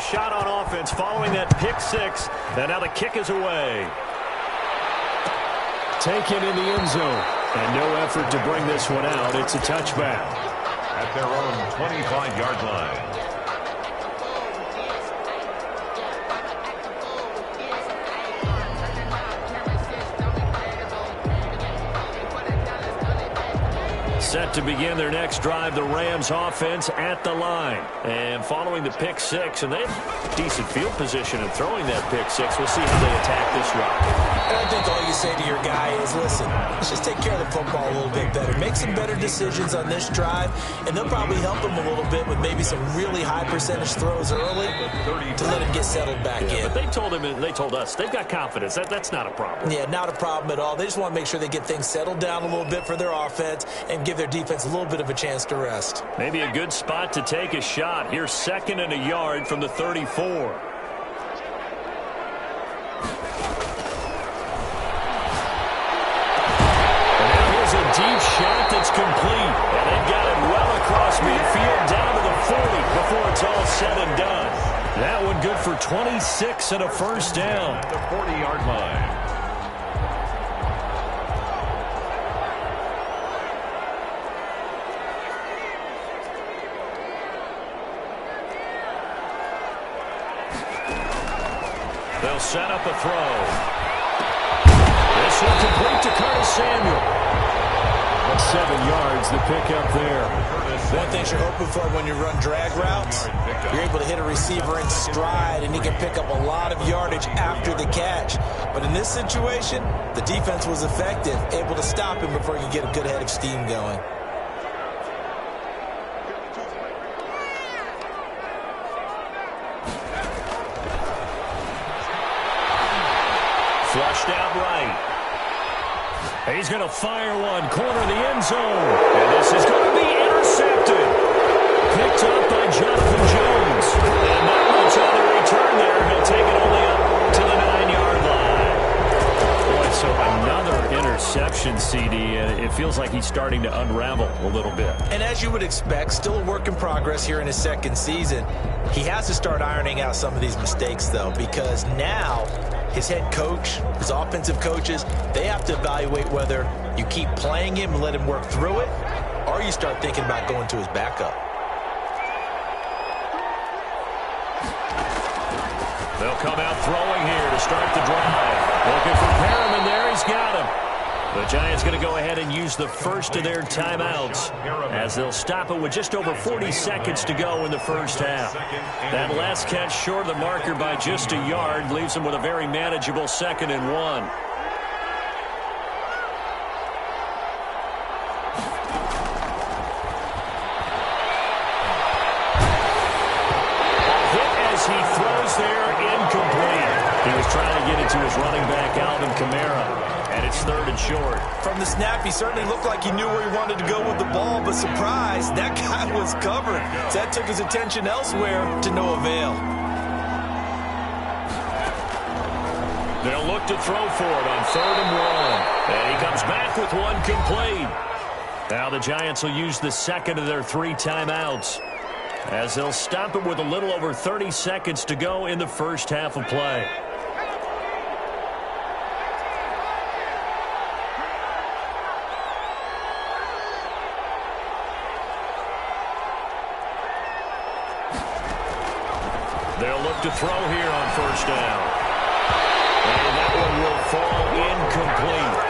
shot on offense following that pick six. And now the kick is away. Taken in the end zone. And no effort to bring this one out. It's a touchback. At their own 25-yard line. Set to begin their next drive, the Rams offense at the line. And following the pick six, and they have decent field position in throwing that pick six. We'll see how they attack this drive. And I think all you say to your guy is, listen, let's just take care of the football a little bit better. Make some better decisions on this drive, and they'll probably help him a little bit with maybe some really high percentage throws early to let him get settled back in. But they told him, and they told us, they've got confidence. That's not a problem. Yeah, not a problem at all. They just want to make sure they get things settled down a little bit for their offense and give their defense a little bit of a chance to rest. Maybe a good spot to take a shot. Here's 2nd and a yard from the 34. Deep shot that's complete. And they've got it well across midfield down to the 40 before it's all said and done. That one good for 26 and a first down. At the 40-yard line. They'll set up a throw. This one complete to Curtis Samuel. 7 yards, the pickup there. One thing you're hoping for when you run drag routes, you're able to hit a receiver in stride, and he can pick up a lot of yardage after the catch. But in this situation, the defense was effective, able to stop him before he could get a good head of steam going. Flushed out right. He's going to fire one, corner of the end zone. And this is going to be intercepted. Picked up by Jonathan Jones. And not much on the return there. He'll take it only up to the 9-yard line. Boy, so another interception, CD. And it feels like he's starting to unravel a little bit. And as you would expect, still a work in progress here in his second season. He has to start ironing out some of these mistakes, though, because now his head coach, his offensive coaches, they have to evaluate whether you keep playing him and let him work through it, or you start thinking about going to his backup. They'll come out throwing here to start the drive. Looking for Perriman there. He's got him. The Giants going to go ahead and use the first of their timeouts as they'll stop it with just over 40 seconds to go in the first half. That last catch short of the marker by just a yard leaves them with a very manageable 2nd and 1. A hit as he throws there, incomplete. He was trying to get it to his running back, Alvin Kamara. And it's 3rd and short. From the snap, he certainly looked like he knew where he wanted to go with the ball, but surprise, that guy was covered. So that took his attention elsewhere to no avail. They'll look to throw for it on 3rd and 1. And he comes back with one complete. Now the Giants will use the second of their 3 timeouts as they'll stop it with a little over 30 seconds to go in the first half of play. They'll look to throw here on first down. And that one will fall incomplete.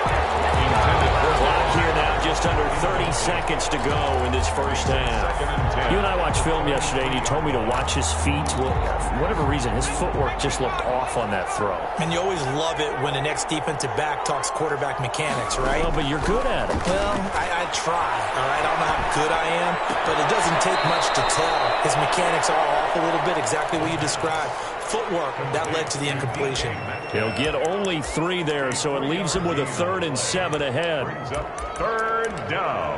Clock here now, just under 30 seconds to go in this first half. You and I watched film yesterday, and you told me to watch his feet. Well, for whatever reason, his footwork just looked off on that throw. And you always love it when the next defensive back talks quarterback mechanics, right? Well, but you're good at it. Well, I try, all right? I don't know how good I am, but it doesn't take much to tell. His mechanics are off a little bit, exactly what you described. Footwork, that led to the incompletion. He'll get only 3 there, so it leaves him with a 3rd and 7 ahead. 3rd down.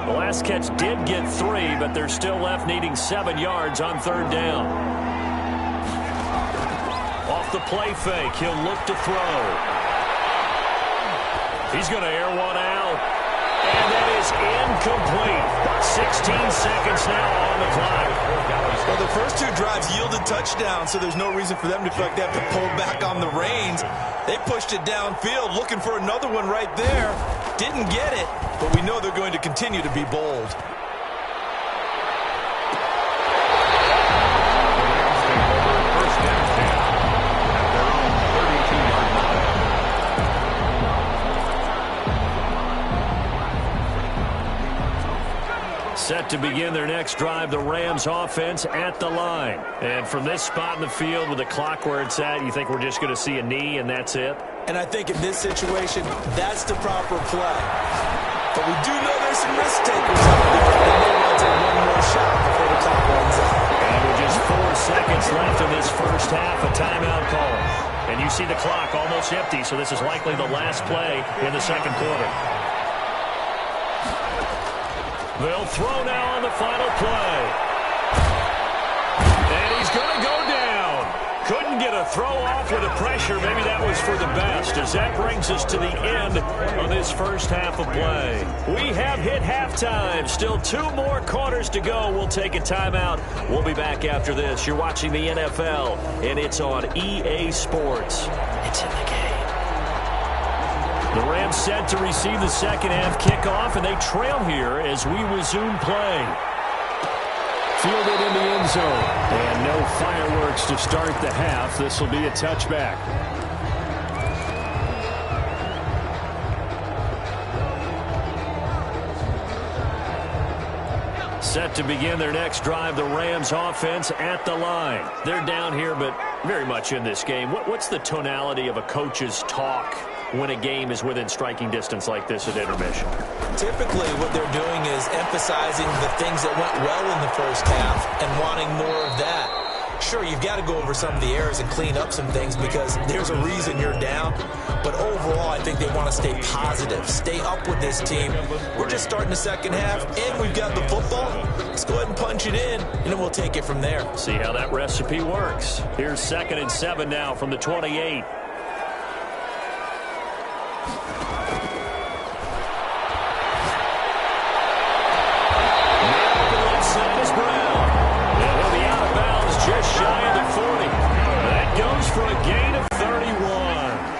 The last catch did get 3, but they're still left needing 7 yards on 3rd down. Off the play fake, he'll look to throw. He's going to air one out. And that is incomplete. 16 seconds now on the first two drives yielded touchdowns, so there's no reason for them to feel like they have to pull back on the reins. They pushed it downfield, looking for another one right there. Didn't get it, but we know they're going to continue to be bold. Set to begin their next drive, the Rams offense at the line. And from this spot in the field with the clock where it's at, you think we're just going to see a knee and that's it? And I think in this situation, that's the proper play. But we do know there's some risk takers out there. They may want to take one more shot before the clock runs out. And with just 4 seconds left in this first half, a timeout call. And you see the clock almost empty, so this is likely the last play in the second quarter. They'll throw now on the final play. And he's going to go down. Couldn't get a throw off with the pressure. Maybe that was for the best, as that brings us to the end of this first half of play. We have hit halftime. Still 2 more quarters to go. We'll take a timeout. We'll be back after this. You're watching the NFL, and it's on EA Sports. It's in the game. The Rams set to receive the second half kickoff, and they trail here as we resume play. Fielded in the end zone. And no fireworks to start the half. This will be a touchback. Set to begin their next drive, the Rams offense at the line. They're down here, but very much in this game. What's the tonality of a coach's talk when a game is within striking distance like this at intermission? Typically, what they're doing is emphasizing the things that went well in the first half and wanting more of that. Sure, you've got to go over some of the errors and clean up some things because there's a reason you're down. But overall, I think they want to stay positive, stay up with this team. We're just starting the second half, and we've got the football. Let's go ahead and punch it in, and then we'll take it from there. See how that recipe works. Here's 2nd and 7 now from the 28.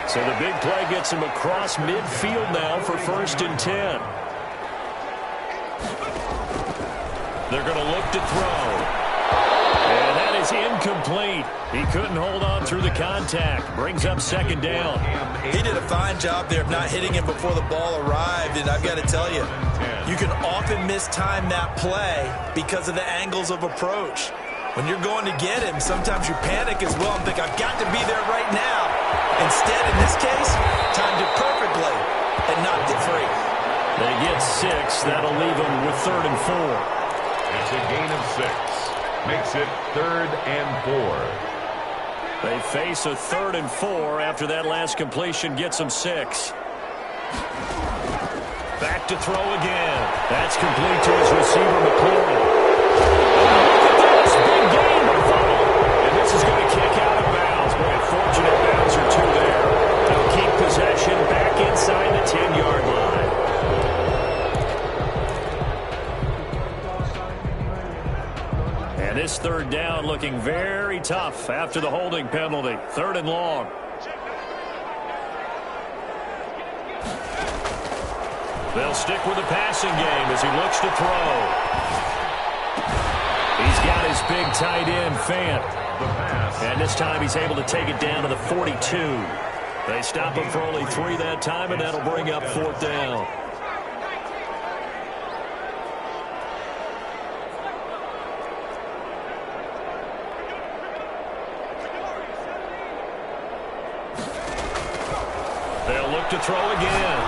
So the big play gets him across midfield now for 1st and 10. They're going to look to throw. And that is incomplete. He couldn't hold on through the contact. Brings up 2nd down. He did a fine job there of not hitting him before the ball arrived. And I've got to tell you, you can often mistime that play because of the angles of approach. When you're going to get him, sometimes you panic as well and think, I've got to be there right now. Instead, in this case, timed it perfectly and knocked it free. They get 6. That'll leave them with 3rd and 4. It's a gain of 6. Makes it 3rd and 4. They face a 3rd and 4 after that last completion gets them 6. Back to throw again. That's complete to his receiver, McLaurin. Big gain by Funnel. And this is going to kick out of bounds. Boy, a fortunate bounce or 2 there. They'll keep possession back inside the 10-yard line. And this 3rd down looking very tough after the holding penalty. 3rd and long. They'll stick with the passing game as he looks to throw. He's got his big tight end, Fant. And this time he's able to take it down to the 42. They stop him for only 3 that time, and that'll bring up 4th down. They'll look to throw again.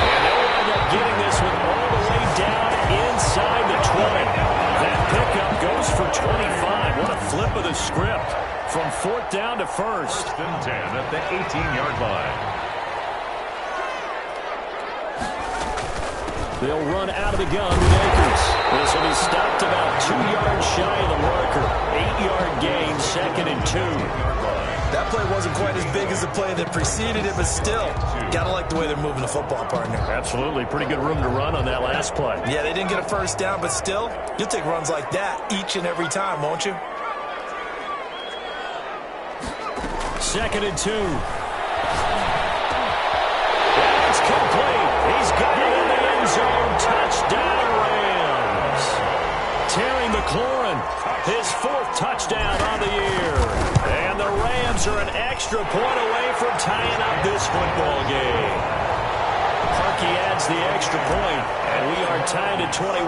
And they'll wind up getting this one all the way down inside the 20. That pickup goes for 25. What a flip of the script from 4th down to 1st. 1st and 10 at the 18-yard line. They'll run out of the gun with Akers. This will be stopped about 2 yards shy of the marker. 8-yard gain, 2nd and 2. That play wasn't quite as big as the play that preceded it, but still, gotta like the way they're moving the football, partner. Absolutely. Pretty good room to run on that last play. Yeah, they didn't get a first down, but still, you'll take runs like that each and every time, won't you? 2nd and 2. It's complete. He's got it in the end zone. Touchdown, Rams. Terry McLaurin, his 4th touchdown on the year. And the Rams are an extra point away from tying up this football game. Harkey adds the extra point, and we are tied at 21.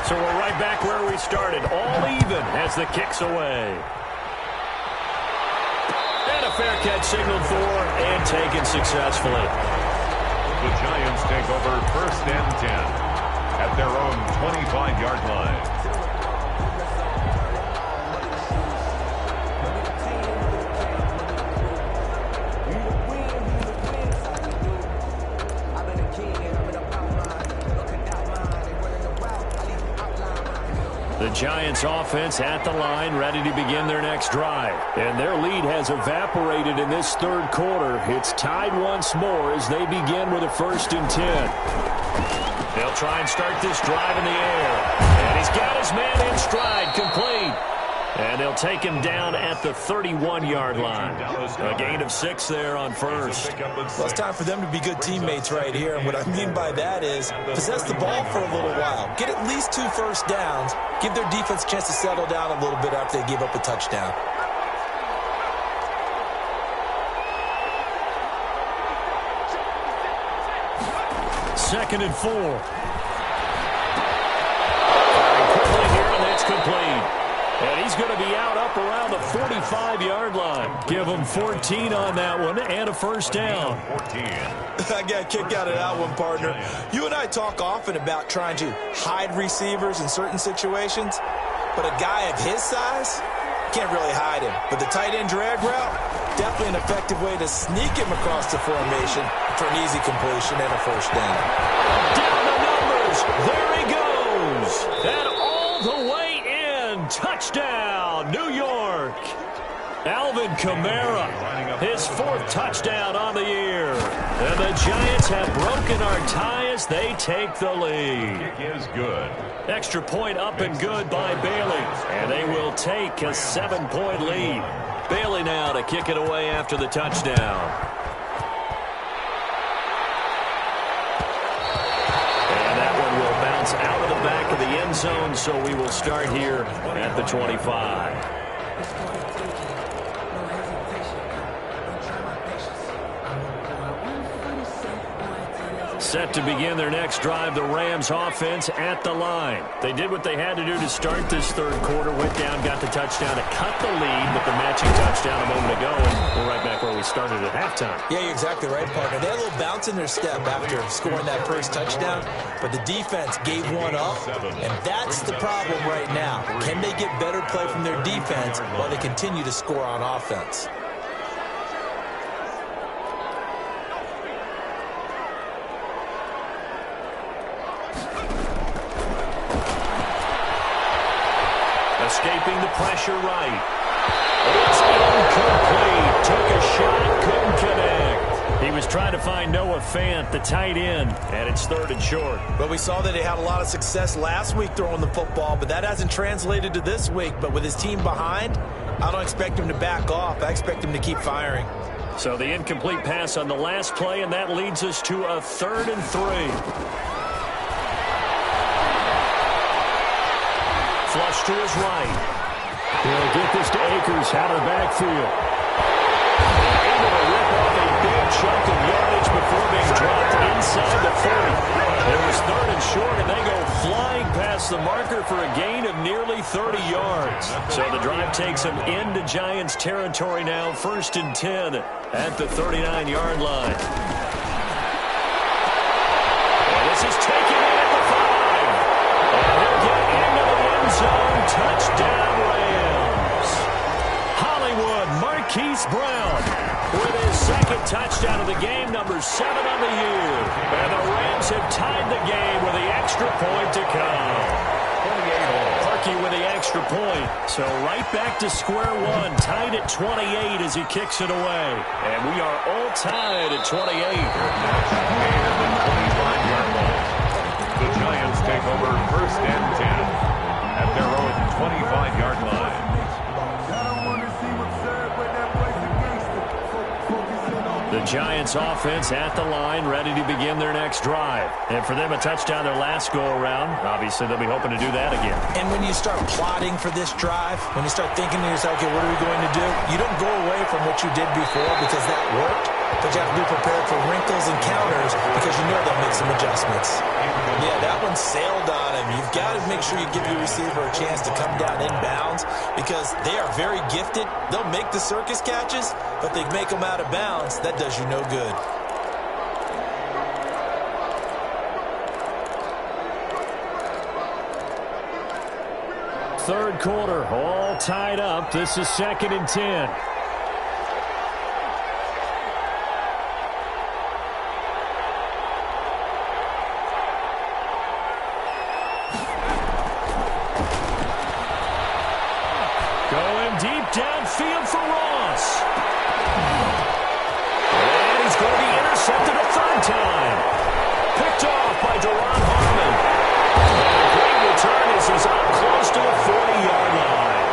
So we're right back where we started, all even as the kick's away. And a fair catch signaled for and taken successfully. The Giants take over 1st and 10 at their own 25-yard line. The Giants offense at the line, ready to begin their next drive. And their lead has evaporated in this 3rd quarter. It's tied once more as they begin with a 1st and 10. They'll try and start this drive in the air. And he's got his man in stride, complete. And they'll take him down at the 31-yard line. A gain of 6 there on 1st. Well, it's time for them to be good teammates right here. And what I mean by that is possess the ball for a little while. Get at least 2 first downs. Give their defense a chance to settle down a little bit after they give up a touchdown. Second and 4. Quickly here, and that's complete. And he's going to be out up around the 45-yard line. Give him 14 on that one and a first down. 14. I got a kick out of that one, partner. You and I talk often about trying to hide receivers in certain situations, but a guy of his size can't really hide him. But the tight end drag route, definitely an effective way to sneak him across the formation for an easy completion and a first down. Down the numbers. There he goes. And all the way in. Touchdown, New York. Alvin Kamara, his 4th touchdown on the year. And the Giants have broken our tie as they take the lead. Kick is good. Extra point up and good by Bailey. And they will take a 7-point lead. Bailey now to kick it away after the touchdown. And that one will bounce out of the back of the end zone, so we will start here at the 25. Set to begin their next drive, the Rams offense at the line. They did what they had to do to start this 3rd quarter, went down, got the touchdown to cut the lead with the matching touchdown a moment ago, and we're right back where we started at halftime. Yeah, you're exactly right, partner. They had a little bounce in their step after scoring that first touchdown, but the defense gave one up, and that's the problem right now. Can they get better play from their defense while they continue to score on offense? Escaping the pressure right. It's incomplete. Took a shot, couldn't connect. He was trying to find Noah Fant, the tight end, and it's 3rd and short. But we saw that he had a lot of success last week throwing the football, but that hasn't translated to this week. But with his team behind, I don't expect him to back off. I expect him to keep firing. So the incomplete pass on the last play, and that leads us to a 3rd and 3. Flush to his right. He'll get this to Akers out of the backfield. Able to rip off a big chunk of yardage before being dropped inside the 40. It was 3rd and short, and they go flying past the marker for a gain of nearly 30 yards. So the drive takes them into Giants territory now, 1st and 10 at the 39-yard line. And this is taken in at the 5. And he'll get into the end zone. Touchdown, Rams. Hollywood, Marquise Brown with his 2nd touchdown of the game, number 7 on the year. And the Rams have tied the game with the extra point to come. 28 all. unlucky with the extra point. So right back to square one, tied at 28 as he kicks it away. And we are all tied at 28. And the 25-yard line. The Giants take over first and 10 at their own 25-yard line. The Giants offense at the line, ready to begin their next drive. And for them, a touchdown their last go-around. Obviously, they'll be hoping to do that again. And when you start plotting for this drive, when you start thinking to yourself, okay, what are we going to do? You don't go away from what you did before because that worked, but you have to be prepared for wrinkles and counters because you know they'll make some adjustments. Yeah, that one sailed on him. You've got to make sure you give your receiver a chance to come down inbounds because they are very gifted. They'll make the circus catches, but they make them out of bounds. That does you no good. Third quarter, all tied up. This is 2nd and 10. Going deep downfield for Ross. And he's going to be intercepted a third time. Picked off by Deron Harmon. And a great return as he's up close to the 40-yard line.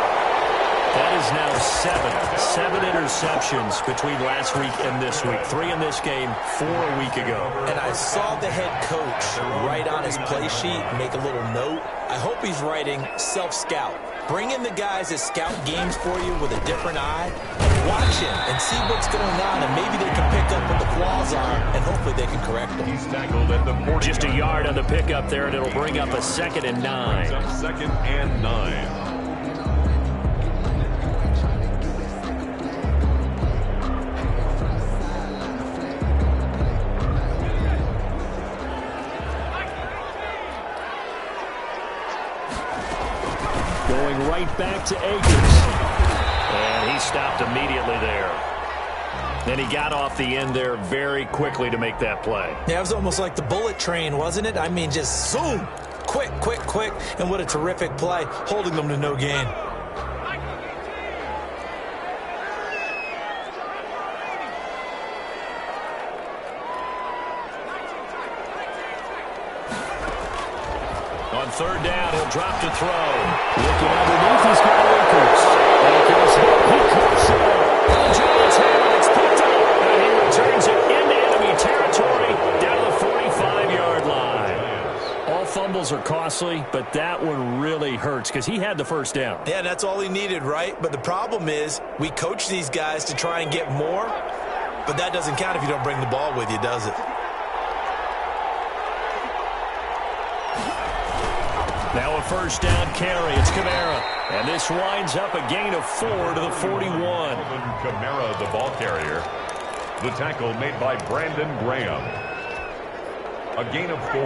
That is now seven interceptions between last week and this week. 3 in this game, 4 a week ago. And I saw the head coach write on his play sheet, make a little note. I hope he's writing self-scout. Bring in the guys that scout games for you with a different eye. Watch him and see what's going on, and maybe they can pick up what the flaws are, and hopefully they can correct them. He's tackled at the 40. Just a yard on the pickup there, and it'll bring up a 2nd and 9. Brings up 2nd and 9. Going right back to Akers. And he stopped immediately there. Then he got off the end there very quickly to make that play. Yeah, it was almost like the bullet train, wasn't it? I mean, just zoom. Quick, quick, quick. And what a terrific play, holding them to no gain. On third down, he'll drop to throw. Looking underneath, he's got Akers. Akers, he cuts it. The Giants have it. It's picked up. And he returns it into enemy territory down to the 45-yard line. All fumbles are costly, but that one really hurts because he had the first down. Yeah, that's all he needed, right? But the problem is we coach these guys to try and get more, but that doesn't count if you don't bring the ball with you, does it? Now a first down carry. It's Kamara. And this winds up a gain of 4 to the 41. Kamara, the ball carrier. The tackle made by Brandon Graham. A gain of 4.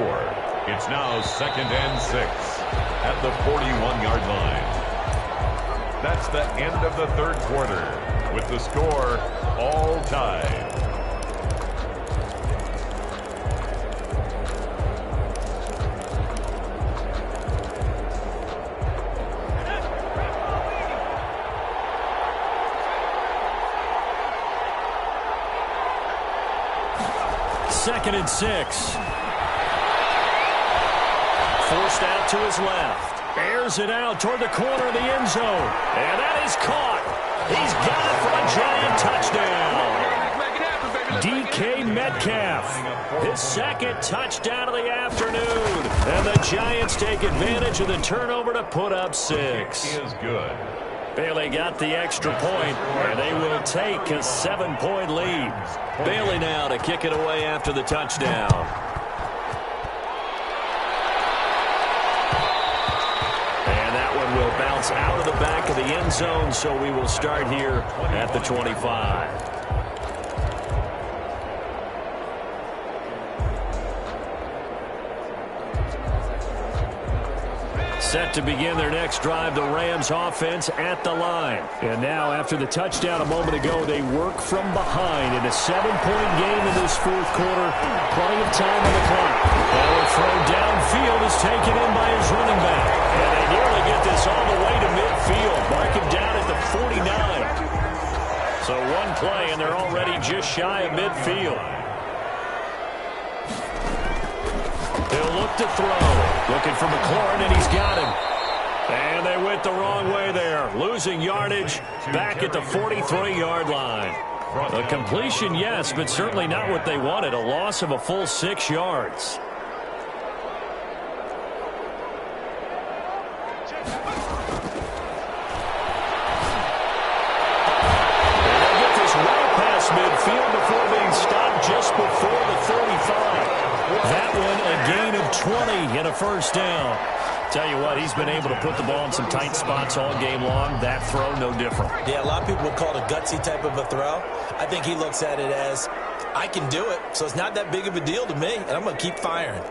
It's now 2nd and 6 at the 41-yard line. That's the end of the third quarter with the score all tied. Second and 6. Forced out to his left. Airs it out toward the corner of the end zone. And that is caught. He's got it for a Giant touchdown. DK Metcalf. His 2nd touchdown of the afternoon. And the Giants take advantage of the turnover to put up 6. He is good. Bailey got the extra point, and they will take a 7-point lead. Bailey now to kick it away after the touchdown. And that one will bounce out of the back of the end zone, so we will start here at the 25. Set to begin their next drive, the Rams offense at the line. And now after the touchdown a moment ago, they work from behind in a 7-point game in this fourth quarter. Plenty of time on the clock. Now a throw downfield is taken in by his running back. And they nearly get this So one play, and they're already just shy of midfield. He'll look to throw. Looking for McLaurin, and he's got him. And they went the wrong way there. Losing yardage back at the 43-yard line. A completion, yes, but certainly not what they wanted. A loss of a full 6 yards. Midfield before being stopped just before the 35. That one a gain of 20 and a first down. Tell you what, he's been able to put the ball in some tight spots all game long. That throw, no different. Yeah, a lot of people would call it a gutsy type of a throw. I think he looks at it as, I can do it, so it's not that big of a deal to me, and I'm going to keep firing.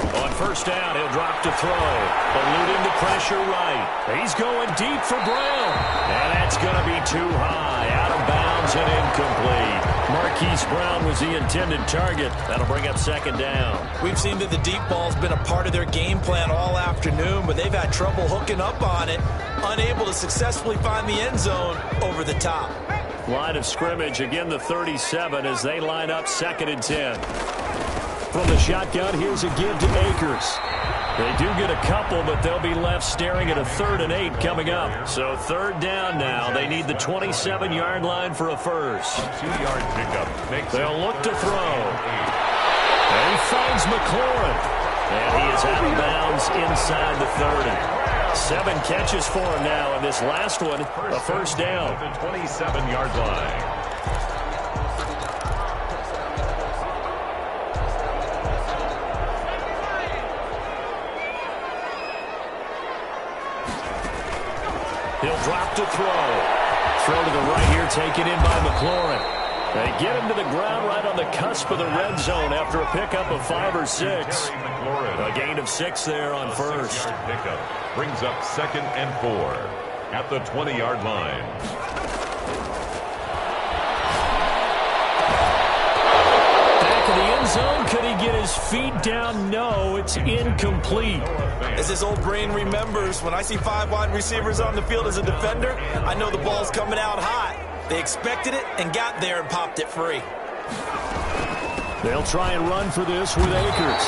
On first down, he'll drop to throw. Eluding the pressure right. He's going deep for Brown. And that's going to be too high. Out of bounds and incomplete. Marquise Brown was the intended target. That'll bring up second down. We've seen that the deep ball's been a part of their game plan all afternoon, but they've had trouble hooking up on it. Unable to successfully find the end zone over the top. Line of scrimmage, again the 37 as they line up 2nd and 10. From the shotgun, here's a give to Akers. They do get a couple, but they'll be left staring at a 3rd and 8 coming up. So 3rd down now. They need the 27-yard line for a first. 2-yard pickup. They'll look to throw. And he finds McLaurin. And he is out of bounds inside the 30. 7 catches for him now, and this last one, a first down. The 27-yard line. He'll drop to throw. Throw to the right here, taken in by McLaurin. They get him to the ground right on the cusp of the red zone after a pickup of 5 or 6. A gain of 6 there on first. Pickup brings up 2nd and 4 at the 20-yard line. Back in the end zone, could he get his feet down? No, it's incomplete. As his old brain remembers, when I see 5 wide receivers on the field as a defender, I know the ball's coming out hot. They expected it and got there and popped it free. They'll try and run for this with Akers.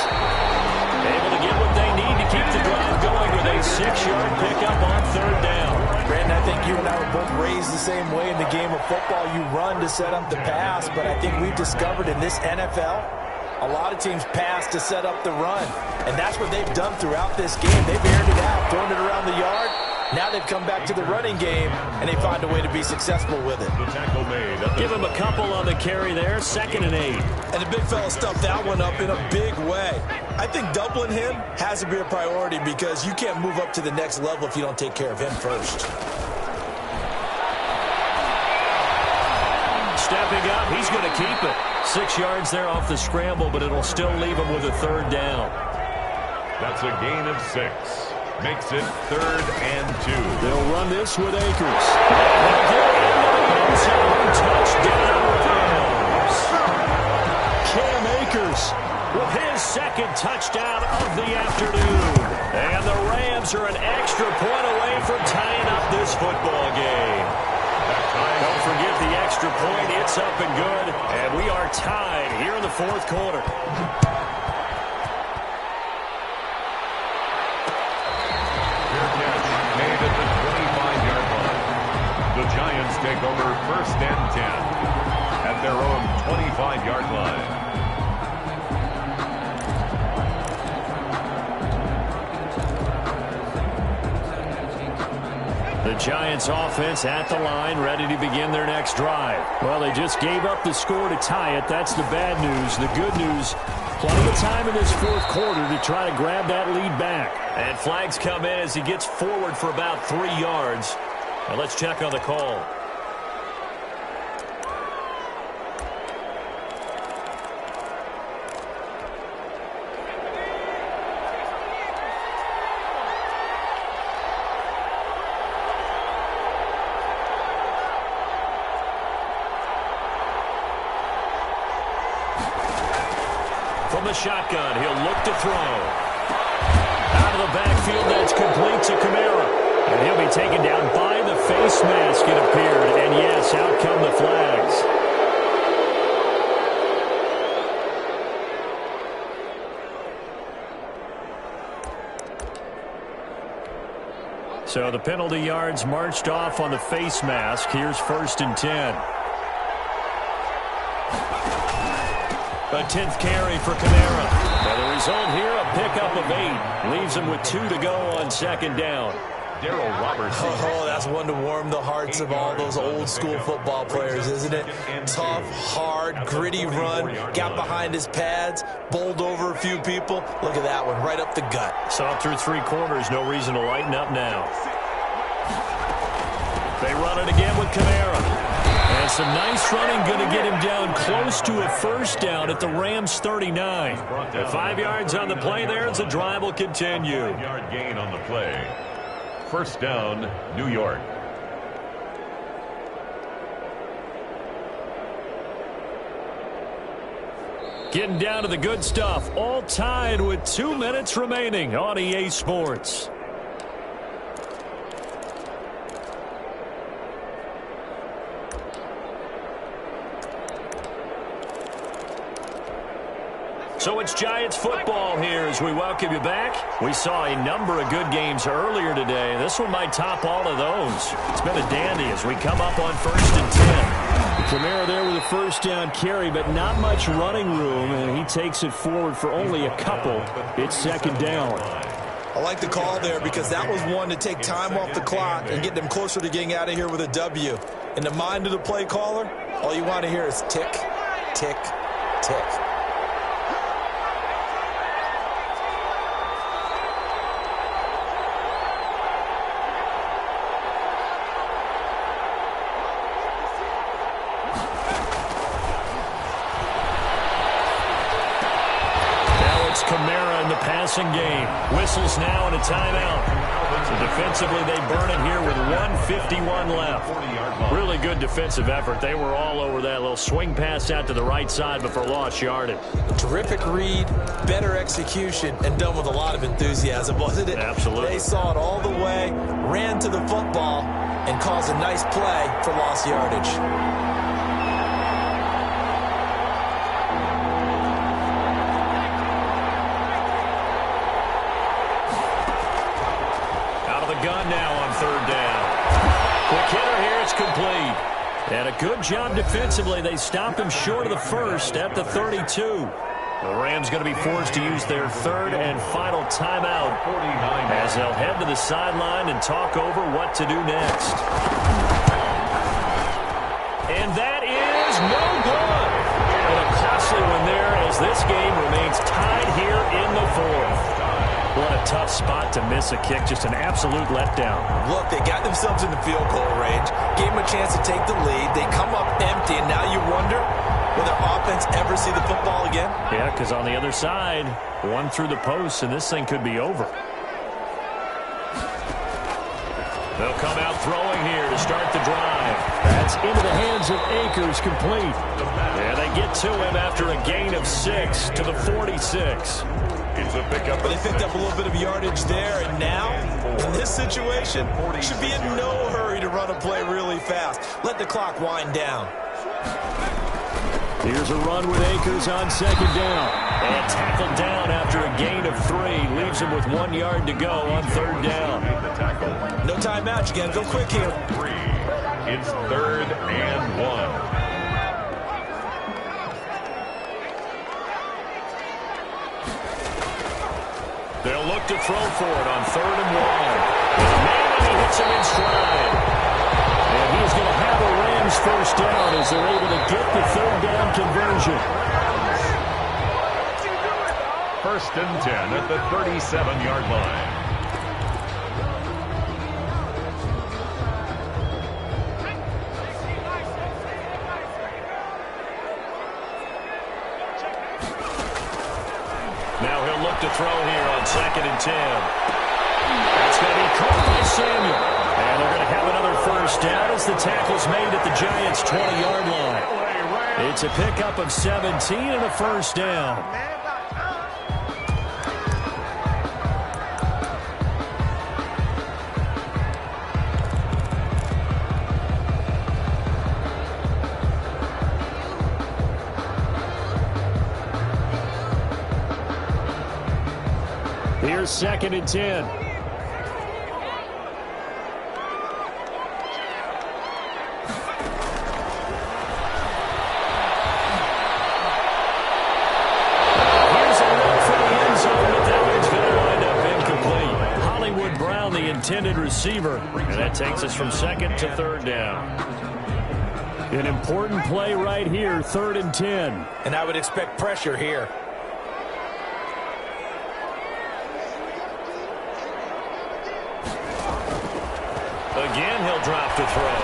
Able to get what they need to keep the drive going with a 6-yard pickup on 3rd down. Brandon, I think you and I were both raised the same way in the game of football. You run to set up the pass, but I think we've discovered in this NFL, a lot of teams pass to set up the run. And that's what they've done throughout this game. They've aired it out, thrown it around the yard. Now they've come back to the running game, and they find a way to be successful with it. The tackle made. Give him a couple on the carry there, 2nd and 8. And the big fella stuffed that one up in a big way. I think doubling him has to be a priority because you can't move up to the next level if you don't take care of him first. Stepping up, he's going to keep it. 6 yards there off the scramble, but it'll still leave him with a 3rd down. That's a gain of 6. Makes it 3rd and 2. They'll run this with Akers. They'll get into the end zone. Touchdown Rams. Cam Akers with his 2nd touchdown of the afternoon. And the Rams are an extra point away from tying up this football game. Don't forget the extra point. It's up and good. And we are tied here in the 4th quarter. Made at the 25-yard line. The Giants take over 1st and 10 at their own 25-yard line. The Giants offense at the line, ready to begin their next drive. Well, they just gave up the score to tie it. That's the bad news. The good news, plenty of time in this 4th quarter to try to grab that lead back. And flags come in as he gets forward for about 3 yards. Now let's check on the call. From the shotgun, he'll look to throw. Out of the backfield, that's complete to Kamara. And he'll taken down by the face mask, it appeared. And yes, out come the flags. So the penalty yards marched off on the face mask. Here's 1st and 10. A 10th carry for Kamara. And the result here, a pickup of 8. Leaves him with 2 to go on 2nd down. Darryl Robertson. Oh, that's one to warm the hearts of all those old-school football players, isn't it? Tough, hard, gritty run. Got behind his pads, bowled over a few people. Look at that one, right up the gut. Saw through 3 quarters, no reason to lighten up now. They run it again with Kamara. And some nice running, going to get him down close to a 1st down at the Rams 39. At 5 yards on the play there as the drive will continue. 5-yard gain on the play. 1st down, New York. Getting down to the good stuff. All tied with 2 minutes remaining on EA Sports. So it's Giants football here as we welcome you back. We saw a number of good games earlier today. This one might top all of those. It's been a dandy as we come up on 1st and 10. Kamara there with a 1st down carry, but not much running room, and he takes it forward for only a couple. It's 2nd down. I like the call there because that was one to take time off the clock and get them closer to getting out of here with a W. In the mind of the play caller, all you want to hear is tick, tick, tick. Kamara in the passing game. Whistles now and a timeout. So defensively, they burn it here with 1:51 left. Really good defensive effort. They were all over that little swing pass out to the right side before lost yardage. Terrific read, better execution, and done with a lot of enthusiasm, wasn't it? Absolutely. They saw it all the way, ran to the football, and caused a nice play for lost yardage. Gun now on 3rd down. Quick hitter here, it's complete. And a good job defensively. They stopped him short of the 1st at the 32. The Rams going to be forced to use their 3rd and final timeout as they'll head to the sideline and talk over what to do next. And that is no good. And a costly one there as this game remains tied here in the 4th. What a tough spot to miss a kick. Just an absolute letdown. Look, they got themselves in the field goal range, gave them a chance to take the lead. They come up empty, and now you wonder, will their offense ever see the football again? Yeah, because on the other side, one through the post, and this thing could be over. They'll come out throwing here to start the drive. That's into the hands of Akers, complete. Yeah, they get to him after a gain of 6 to the 46. It's a pickup. But they picked up a little bit of yardage there, and now, in this situation, should be in no hurry to run a play really fast. Let the clock wind down. Here's a run with Akers on 2nd down. And tackled down after a gain of 3. Leaves him with 1 yard to go on 3rd down. No timeout. You got to go quick here. It's 3rd and 1. They'll look to throw for it on 3rd and 1. Man, and he hits him in stride. And he's going to have a Rams 1st down as they're able to get the 3rd down conversion. 1st and 10 at the 37-yard line. Now he'll look to throw here on 2nd and 10. That's going to be caught by Samuel. And they're going to have another 1st down as the tackle's made at the Giants' 20-yard line. It's a pickup of 17 and a 1st down. Here's 2nd and 10. The intended receiver, and that takes us from 2nd to 3rd down. An important play right here, 3rd and 10. And I would expect pressure here. Again, he'll drop to throw.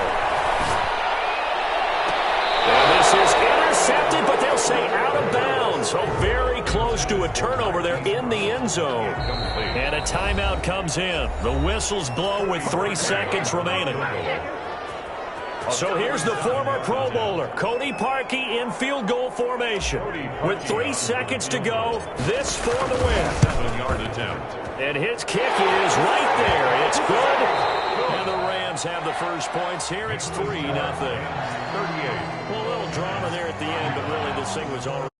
And this is intercepted, but they'll say out of bounds. So very close to a turnover there in the end zone. And a timeout comes in. The whistles blow with 3 seconds remaining. So here's the former Pro Bowler, Cody Parkey, in field goal formation. With 3 seconds to go, this for the win. 7-yard attempt. And his kick is right there. It's good. And the Rams have the first points here. It's 3-0. 38. Well, a little drama there at the end, but really this thing was already.